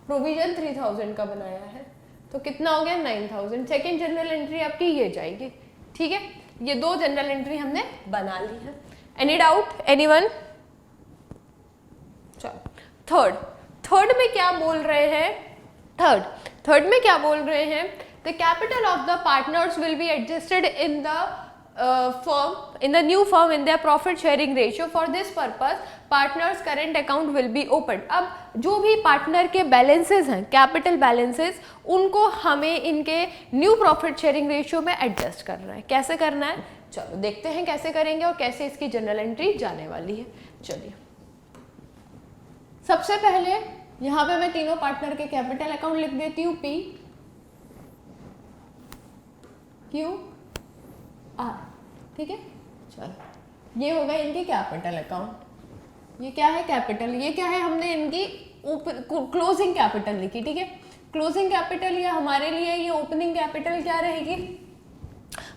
प्रोविजन 3,000 का बनाया है, तो कितना हो गया? 9,000। सेकेंड जनरल एंट्री आपकी ये जाएगी। ठीक है, ये दो जनरल एंट्री हमने बना ली है। Any doubt? एनीवन? चलो थर्ड में क्या बोल रहे हैं? थर्ड में क्या बोल रहे हैं? The capital of the partners will be adjusted in the firm in the new firm in their profit sharing ratio. For this purpose partners current account will be opened. अब जो भी पार्टनर के balances हैं, capital balances, उनको हमें इनके new profit sharing ratio में adjust करना है। कैसे करना है? चलो देखते हैं कैसे करेंगे और कैसे इसकी जनरल एंट्री जाने वाली है। चलिए, सबसे पहले यहाँ पे मैं तीनों पार्टनर के कैपिटल अकाउंट लिख देती हूँ, P Q R। ठीक है, चलो ये हो गए इनके कैपिटल अकाउंट। ये क्या है? कैपिटल। ये क्या है? हमने इनकी क्लोजिंग कैपिटल लिखी। ठीक है, क्लोजिंग कैपिटल ये हमारे लिए, ये ओपनिंग कैपिटल क्या रहेगी?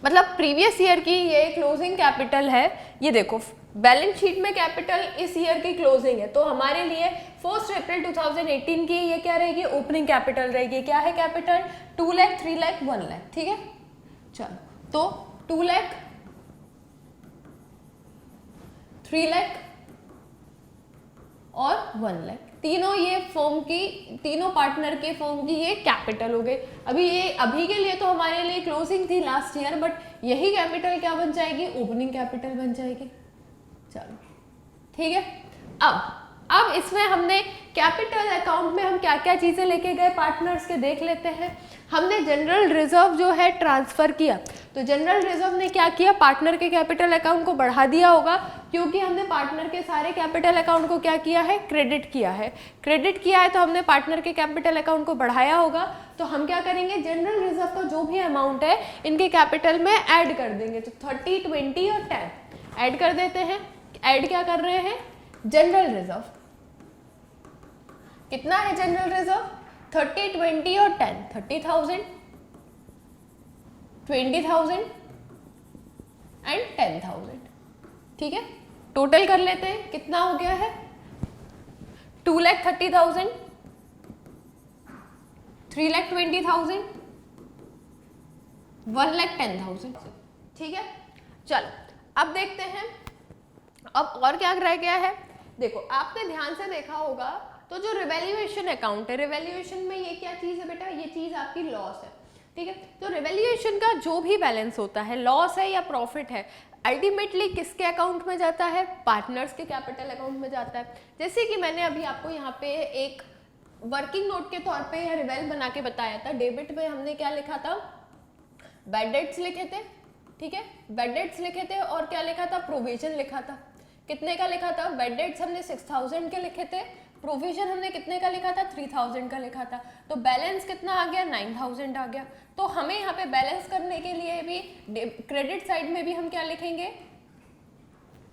मतलब प्रीवियस ईयर की ये क्लोजिंग कैपिटल है। ये देखो बैलेंस शीट में कैपिटल इस ईयर की क्लोजिंग है, तो हमारे लिए 1 अप्रैल 2018 की ये क्या रहेगी? ओपनिंग कैपिटल रहेगी। क्या है कैपिटल? 2 लाख, 3 लाख, 1 लाख। ठीक है, चलो तो 2 लाख, 3 लाख और 1 लाख। तीनों ये फर्म की, तीनों पार्टनर के फर्म की ये कैपिटल हो गई। अभी ये अभी के लिए तो हमारे लिए क्लोजिंग थी लास्ट ईयर, बट यही कैपिटल क्या बन जाएगी, ओपनिंग कैपिटल बन जाएगी। चलो ठीक है। अब इसमें हमने कैपिटल अकाउंट में हम क्या क्या चीजें लेके गए पार्टनर्स के देख लेते हैं। हमने जनरल रिजर्व जो है ट्रांसफर किया, तो जनरल रिजर्व ने क्या किया, पार्टनर के कैपिटल अकाउंट को बढ़ा दिया होगा, क्योंकि हमने पार्टनर के सारे कैपिटल अकाउंट को क्या किया है, क्रेडिट किया है। क्रेडिट किया है तो हमने पार्टनर के कैपिटल अकाउंट को बढ़ाया होगा, तो हम क्या करेंगे, जनरल रिजर्व का जो भी अमाउंट है इनके कैपिटल में ऐड कर देंगे। तो 30, 20 और 10 ऐड कर देते हैं। ऐड क्या कर रहे हैं, जनरल रिजर्व। कितना है जनरल रिजर्व, 30, 20 और 10, 30,000, 20,000 एंड 10,000। ठीक है, टोटल कर लेते हैं, कितना हो गया है, 2,30,000, 3,20,000, 1,10,000। ठीक है, चलो अब देखते हैं अब और क्या रह गया है। देखो आपने ध्यान से देखा होगा तो जो रिवैल्यूएशन अकाउंट है, रिवैल्यूएशन में ये क्या चीज है बेटा, ये चीज आपकी लॉस है। ठीक है, तो रिवैल्यूएशन का जो भी बैलेंस होता है, लॉस है या प्रॉफिट है, अल्टीमेटली किसके अकाउंट में जाता है, पार्टनर्स के कैपिटल अकाउंट में जाता है। जैसे कि मैंने अभी आपको यहाँ पे एक वर्किंग नोट के तौर पे या रिवेल बना के बताया था। डेबिट में हमने क्या लिखा था, बैड डेट्स लिखे थे। ठीक है, बैड डेट्स लिखे थे और क्या लिखा था, प्रोविजन लिखा था। कितने का लिखा था, बैड डेट्स हमने 6,000 के लिखे थे, प्रोविजन हमने कितने का लिखा था, 3,000 का लिखा था। तो बैलेंस कितना आ गया, 9,000 आ गया। तो हमें यहाँ पे बैलेंस करने के लिए भी क्रेडिट साइड में भी हम क्या लिखेंगे,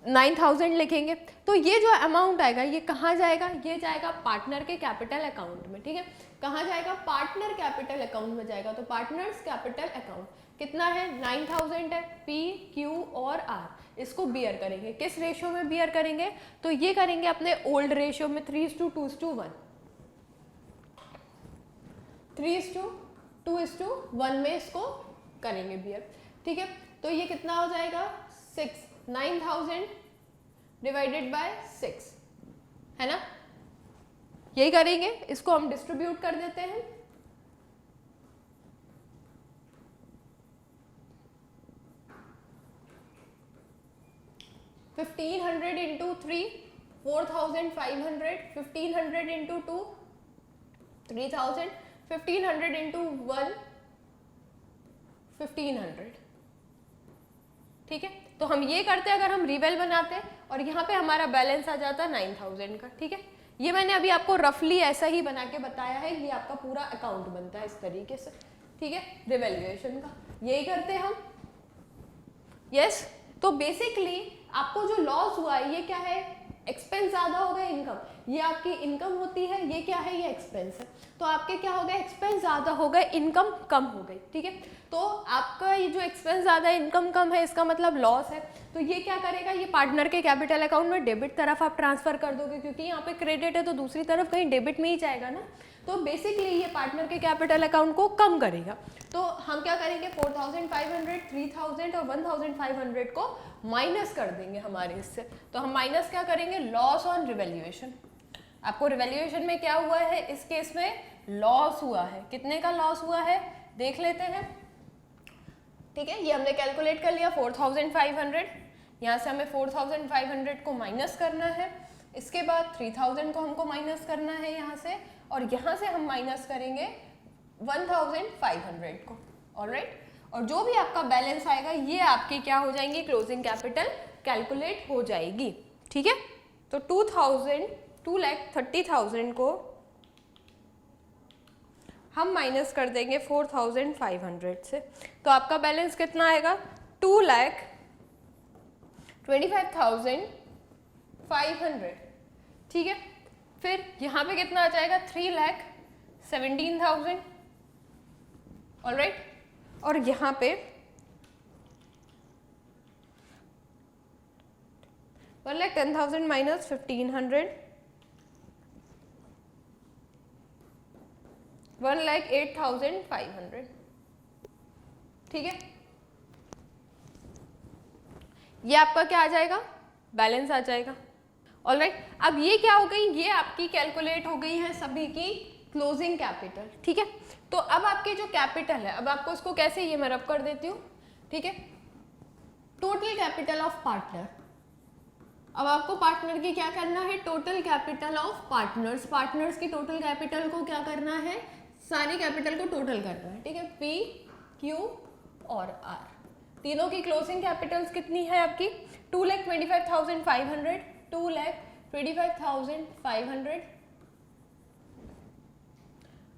9,000 लिखेंगे। तो ये जो अमाउंट आएगा ये कहाँ जाएगा, ये जाएगा पार्टनर के कैपिटल अकाउंट में। ठीक है, कहाँ जाएगा, पार्टनर कैपिटल अकाउंट में जाएगा। तो पार्टनर्स कैपिटल अकाउंट कितना है, 9,000 है। पी, क्यू और आर इसको बियर करेंगे, किस रेशियो में बियर करेंगे, तो ये करेंगे अपने ओल्ड रेशियो में 3:2:1, 3:2:1 में इसको करेंगे बियर। ठीक है, तो ये कितना हो जाएगा, 9,000 डिवाइडेड बाय 6 है ना, यही करेंगे। इसको हम डिस्ट्रीब्यूट कर देते हैं। $1,500 इंटू 3 4,500, 1,500 इंटू 2 3,000, 1,500 इंटू 1 1,500। ठीक है, तो हम ये करते अगर हम रिवेल बनाते और यहाँ पे हमारा बैलेंस आ जाता 9,000 का। ठीक है, ये मैंने अभी आपको रफली ऐसा ही बना के बताया है, ये आपका पूरा अकाउंट बनता है इस तरीके से। ठीक है, रिवैल्यूएशन का यही करते हैं हम। यस, तो बेसिकली आपको जो लॉस हुआ है ये क्या है, एक्सपेंस ज्यादा हो गया, इनकम, ये आपकी इनकम होती है, ये क्या है, ये एक्सपेंस है। तो आपके क्या हो गए, एक्सपेंस ज्यादा हो गए, इनकम कम हो गई। ठीक है, तो आपका ये जो एक्सपेंस ज्यादा है, इनकम कम है, इसका मतलब लॉस है। तो ये क्या करेगा, ये पार्टनर के कैपिटल अकाउंट में डेबिट तरफ आप ट्रांसफर कर दोगे, क्योंकि यहाँ पे क्रेडिट है तो दूसरी तरफ कहीं डेबिट में ही जाएगा ना। तो बेसिकली ये पार्टनर के कैपिटल अकाउंट को कम करेगा। तो हम क्या करेंगे, 4,500, 3,000 और 1,500 को माइनस कर देंगे हमारे इससे। तो हम माइनस क्या करेंगे, लॉस ऑन रिवैल्यूएशन। आपको रिवैल्यूएशन में क्या हुआ है, इस केस में लॉस हुआ है। कितने का लॉस हुआ है देख लेते हैं। ठीक है, ये हमने कैलकुलेट कर लिया 4,500। यहाँ से हमें 4,500 को माइनस करना है, इसके बाद 3,000 को हमको माइनस करना है यहाँ से, और यहाँ से हम माइनस करेंगे 1,500 को। ऑलराइट, और जो भी आपका बैलेंस आएगा ये आपकी क्या हो जाएंगी, क्लोजिंग कैपिटल कैलकुलेट हो जाएगी। ठीक है, तो 2,30,000 को हम माइनस कर देंगे 4,500 से, तो आपका बैलेंस कितना आएगा, 2,25,500। ठीक है, फिर यहाँ पे कितना आ जाएगा, 3,17,000। ऑलराइट, और यहाँ पे 1,10,000 माइनस 1,500, 1,08,500। ठीक है, ये आपका क्या आ जाएगा, बैलेंस आ जाएगा। ऑलराइट, अब ये क्या हो गई, ये आपकी कैलकुलेट हो गई है सभी की क्लोजिंग कैपिटल, ठीक है। तो अब आपके जो कैपिटल है, अब आपको उसको कैसे, ये मैं रब कर देती हूँ, ठीक है। टोटल कैपिटल ऑफ पार्टनर, अब आपको पार्टनर की क्या करना है, total capital of partners, partners की टोटल कैपिटल को क्या करना है, सारी कैपिटल को टोटल करना है, ठीक है। पी, क्यू और आर, तीनों की क्लोजिंग कैपिटल्स कितनी है आपकी, 2,25,500, 2,25,500,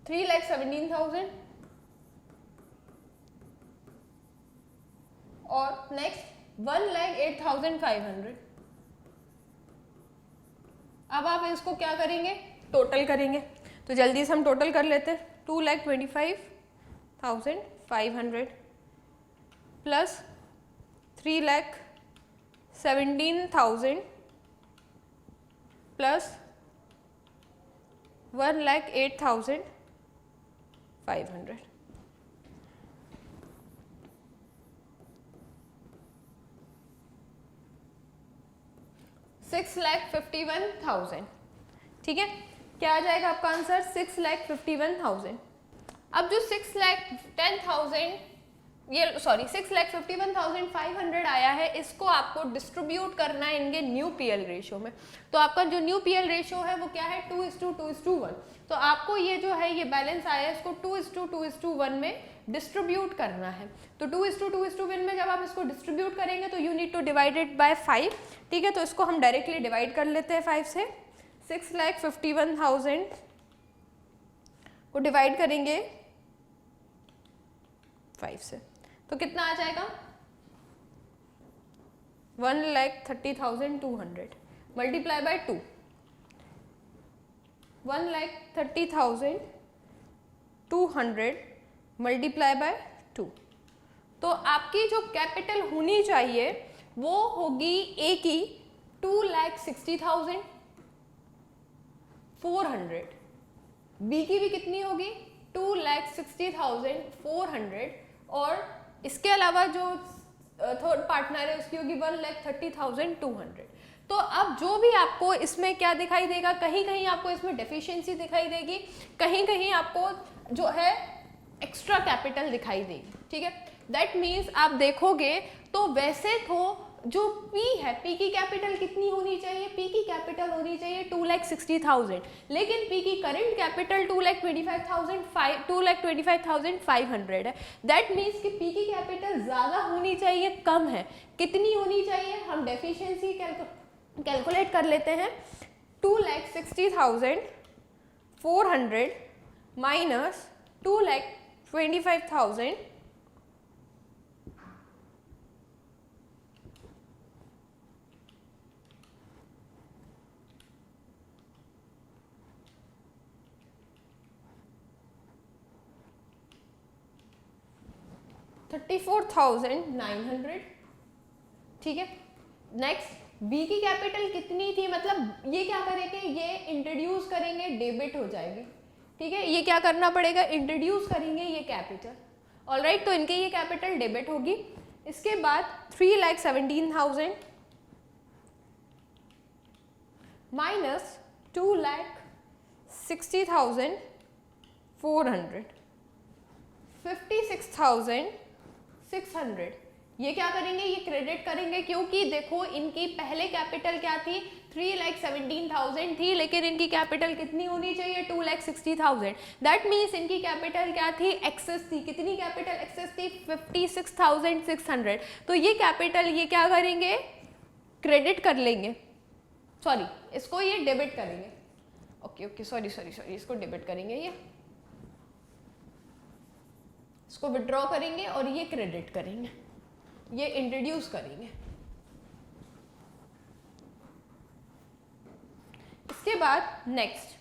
3,17,000 और नेक्स्ट 1,08,500। अब आप इसको क्या करेंगे, टोटल करेंगे, तो जल्दी से हम टोटल कर लेते हैं। 2,25,500 प्लस 3,17,000 प्लस 1,08,500। $6,51,000, ठीक है। क्या आ जाएगा आपका आंसर, 6,51,000। अब जो 6,10,000 ये सॉरी 6,51,500 आया है, इसको आपको डिस्ट्रीब्यूट करना है इनके न्यू पीएल रेशियो में। तो आपका जो न्यू पीएल रेशियो है वो क्या है, 2:2:1। तो आपको ये जो है ये बैलेंस आया है, इसको 2:2:1 में डिस्ट्रीब्यूट करना है। तो 2:2:1 में जब आप इसको डिस्ट्रीब्यूट करेंगे तो you need to divide it by 5, ठीक है। तो इसको हम डायरेक्टली डिवाइड कर लेते हैं 5 से। 6,51,000 को डिवाइड करेंगे 5 से, तो कितना आ जाएगा, 1,30,200 मल्टीप्लाई बाय 2, 1,30,200 मल्टीप्लाई बाय 2। तो आपकी जो कैपिटल होनी चाहिए वो होगी ए की 2,60,400, बी की भी कितनी होगी 2,60,400 और इसके अलावा जो थर्ड पार्टनर है उसकी होगी 1,30,200। तो अब जो भी आपको इसमें क्या दिखाई देगा, कहीं कहीं आपको इसमें डेफिशिएंसी दिखाई देगी, कहीं कहीं आपको जो है एक्स्ट्रा कैपिटल दिखाई देगी, ठीक है। दैट मीन्स आप देखोगे तो वैसे तो जो P है, P की कैपिटल कितनी होनी चाहिए, P की कैपिटल होनी चाहिए 2,60,000, लेकिन P की करंट कैपिटल 2,25,500 है। दैट मीन्स कि P की कैपिटल ज़्यादा होनी चाहिए, कम है, कितनी होनी चाहिए, हम डेफिशिएंसी कैलकुलेट कर लेते हैं। 2,60,400 माइनस 2,25,000 34,900, ठीक है। नेक्स्ट बी की कैपिटल कितनी थी, मतलब ये क्या करेंगे, ये इंट्रोड्यूस करेंगे, डेबिट हो जाएगी, ठीक है। ये क्या करना पड़ेगा, इंट्रोड्यूस करेंगे ये कैपिटल, ऑलराइट। तो इनके ये कैपिटल डेबिट होगी। इसके बाद 3,17,000 माइनस 2,60,400, 56,600, ये क्या करेंगे, ये क्रेडिट करेंगे, क्योंकि देखो इनकी पहले कैपिटल क्या थी, 3,17,000 थी, लेकिन इनकी कैपिटल कितनी होनी चाहिए, 2,60,000। दैट मीन्स इनकी कैपिटल क्या थी, एक्सेस थी, कितनी कैपिटल एक्सेस थी, 56,600। तो ये कैपिटल ये क्या करेंगे, क्रेडिट कर लेंगे, सॉरी इसको ये डेबिट करेंगे, ओके सॉरी इसको डेबिट करेंगे, ये इसको विड्रॉ करेंगे और ये क्रेडिट करेंगे, ये इंट्रोड्यूस करेंगे। इसके बाद नेक्स्ट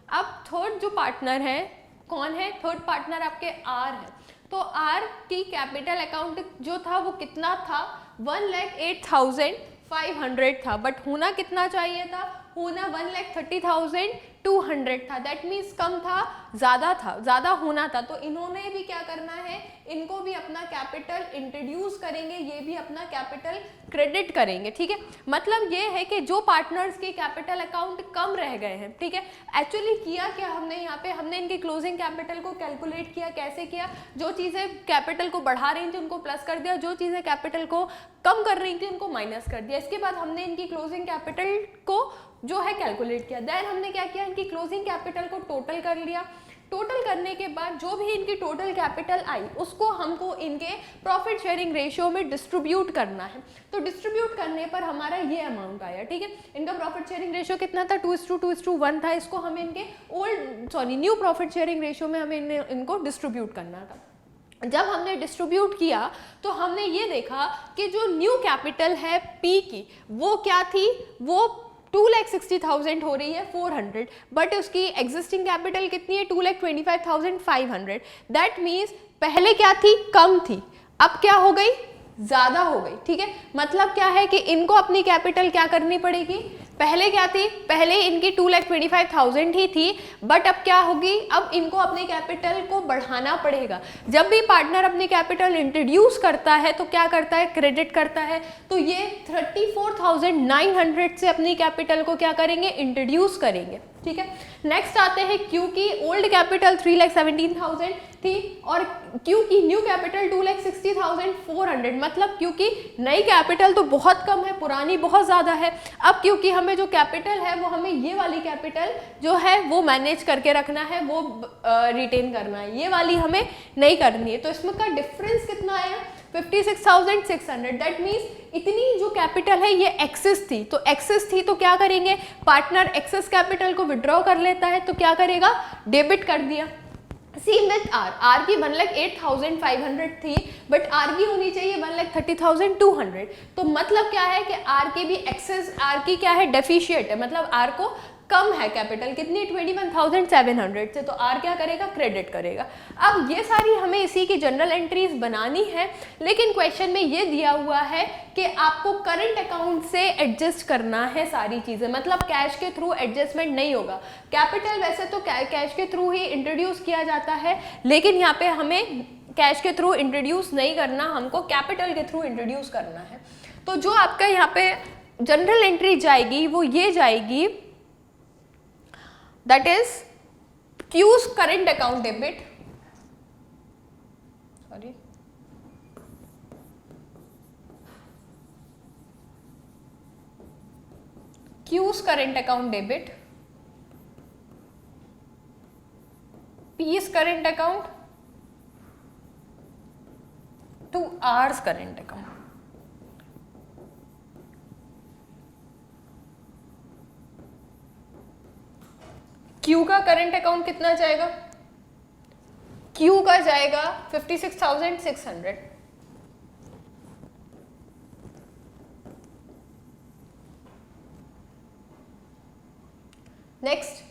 अब थर्ड जो पार्टनर है कौन है, थर्ड पार्टनर आपके आर है। तो आर की कैपिटल अकाउंट जो था वो कितना था, 1,08,500 500 था, बट होना कितना चाहिए था, होना 1,30,200 था। दैट मीन्स कम था, ज़्यादा होना था। तो इन्होंने भी क्या करना है, इनको भी अपना कैपिटल इंट्रोड्यूस करेंगे, ये भी अपना कैपिटल क्रेडिट करेंगे, ठीक है। मतलब ये है कि जो पार्टनर्स के कैपिटल अकाउंट कम रह गए हैं, ठीक है, एक्चुअली किया क्या हमने यहाँ पे, हमने इनके क्लोजिंग कैपिटल को कैलकुलेट किया। कैसे किया, जो चीज़ें कैपिटल को बढ़ा रही थी उनको प्लस कर दिया, जो चीज़ें कैपिटल को कम कर रही थी उनको माइनस कर दिया। इसके बाद हमने इनकी क्लोजिंग कैपिटल को जो है कैलकुलेट किया। देन हमने क्या किया, इनकी क्लोजिंग कैपिटल को टोटल कर लिया। टोटल करने के बाद जो भी इनकी टोटल कैपिटल आई उसको हमको इनके प्रॉफिट शेयरिंग रेशियो में डिस्ट्रीब्यूट करना है। तो डिस्ट्रीब्यूट करने पर हमारा ये अमाउंट आया, ठीक है। इनका प्रॉफिट शेयरिंग रेशियो कितना था, 2:2:1 था। इसको हमें इनके न्यू प्रॉफिट शेयरिंग रेशियो में हमें इनको डिस्ट्रीब्यूट करना था। जब हमने डिस्ट्रीब्यूट किया तो हमने ये देखा कि जो न्यू कैपिटल है पी की, वो क्या थी, वो 2,60,000 हो रही है 400, बट उसकी एग्जिस्टिंग कैपिटल कितनी है, 2,25,500। दैट मीन्स पहले क्या थी, कम थी, अब क्या हो गई, ज़्यादा हो गई, ठीक है। मतलब क्या है कि इनको अपनी कैपिटल क्या करनी पड़ेगी, पहले क्या थी, पहले इनकी 2,25,000 ही थी, बट अब क्या होगी, अब इनको अपने कैपिटल को बढ़ाना पड़ेगा। जब भी पार्टनर अपनी कैपिटल इंट्रोड्यूस करता है तो क्या करता है, क्रेडिट करता है। तो ये 34,900 से अपनी कैपिटल को क्या करेंगे, इंट्रोड्यूस करेंगे, ठीक है। नेक्स्ट आते हैं क्यू की। ओल्ड कैपिटल 3,17,000 थी और क्यू की न्यू कैपिटल 2,60,400। मतलब क्योंकि नई कैपिटल तो बहुत कम है, पुरानी बहुत ज़्यादा है। अब क्योंकि हमें जो कैपिटल है वो हमें ये वाली कैपिटल जो है वो मैनेज करके रखना है, वो रिटेन करना है, ये वाली हमें नहीं करनी है। तो इसमें का डिफरेंस कितना आया, 56,600। दैट मीन्स इतनी जो कैपिटल है ये एक्सेस थी, तो एक्सेस थी तो क्या करेंगे, पार्टनर एक्सेस कैपिटल को विड्रॉ कर लेता है तो क्या करेगा, डेबिट कर दिया। सेम विथ आर की 1,08,500 थी, बट आर की होनी चाहिए 1,30,200। तो मतलब क्या है कि आर की भी एक्सेस, आर की क्या है, डेफिशिएंट है, मतलब आर को कम है कैपिटल, कितनी, 21,700 से। तो आर क्या करेगा, क्रेडिट करेगा। अब ये सारी हमें इसी की जनरल एंट्रीज बनानी है, लेकिन क्वेश्चन में ये दिया हुआ है कि आपको करंट अकाउंट से एडजस्ट करना है सारी चीज़ें, मतलब कैश के थ्रू एडजस्टमेंट नहीं होगा। कैपिटल वैसे तो कैश के थ्रू ही इंट्रोड्यूस किया जाता है, लेकिन यहाँ पे हमें कैश के थ्रू इंट्रोड्यूस नहीं करना, हमको कैपिटल के थ्रू इंट्रोड्यूस करना है। तो जो आपका यहाँ पे जनरल एंट्री जाएगी वो ये जाएगी, that is Q's current account debit, Q's current account debit, P's current account to R's current account। Q का करंट अकाउंट कितना जाएगा, Q का जाएगा 56,600। नेक्स्ट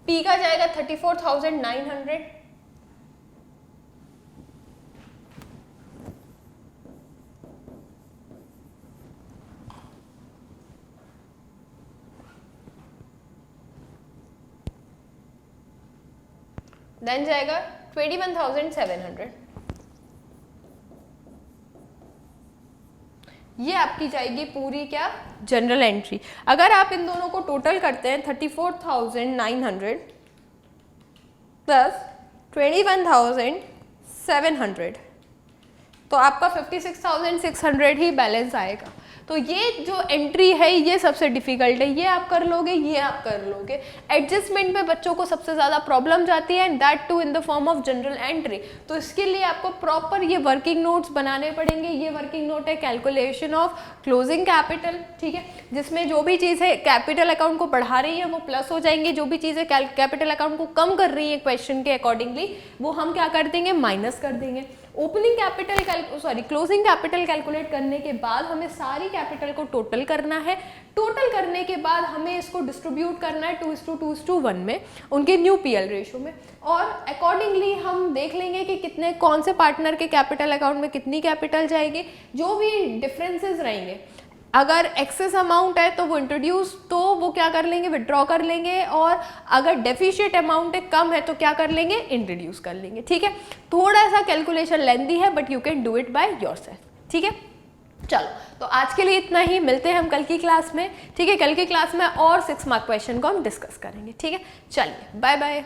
P का जाएगा 34,900। देन जाएगा 21,700। ये आपकी जाएगी पूरी क्या, जनरल एंट्री। अगर आप इन दोनों को टोटल करते हैं 34,900 प्लस 21,700 तो आपका 56,600 ही बैलेंस आएगा। तो ये जो एंट्री है ये सबसे डिफिकल्ट है, ये आप कर लोगे, ये आप कर लोगे। एडजस्टमेंट में बच्चों को सबसे ज़्यादा प्रॉब्लम जाती है, and that too in the form of journal entry. तो इसके लिए आपको प्रॉपर ये वर्किंग नोट्स बनाने पड़ेंगे। ये वर्किंग नोट है कैलकुलेशन ऑफ क्लोजिंग कैपिटल, ठीक है, जिसमें जो भी चीज़ है कैपिटल अकाउंट को बढ़ा रही है वो प्लस हो जाएंगी, जो भी चीज़ें कैपिटल अकाउंट को कम कर रही है क्वेश्चन के अकॉर्डिंगली वो हम क्या कर देंगे, माइनस कर देंगे। Opening capital closing capital calculate करने के बाद हमें सारी कैपिटल को टोटल करना है। टोटल करने के बाद हमें इसको डिस्ट्रीब्यूट करना है 2:1 में उनके न्यू पीएल रेशियो में, और अकॉर्डिंगली हम देख लेंगे कि कितने कौन से पार्टनर के कैपिटल अकाउंट में कितनी कैपिटल जाएगी। जो भी डिफरेंसेस रहेंगे अगर एक्सेस अमाउंट है तो वो इंट्रोड्यूस, तो वो क्या कर लेंगे, विड्रॉ कर लेंगे, और अगर डेफिशिएट अमाउंट है, कम है, तो क्या कर लेंगे, इंट्रोड्यूस कर लेंगे। ठीक है, थोड़ा सा कैलकुलेशन लेंथी है but you can do it by yourself. ठीक है, चलो तो आज के लिए इतना ही, मिलते हैं हम कल की क्लास में। ठीक है, कल की क्लास में और 6 मार्क क्वेश्चन को हम डिस्कस करेंगे। ठीक है, चलिए बाय बाय।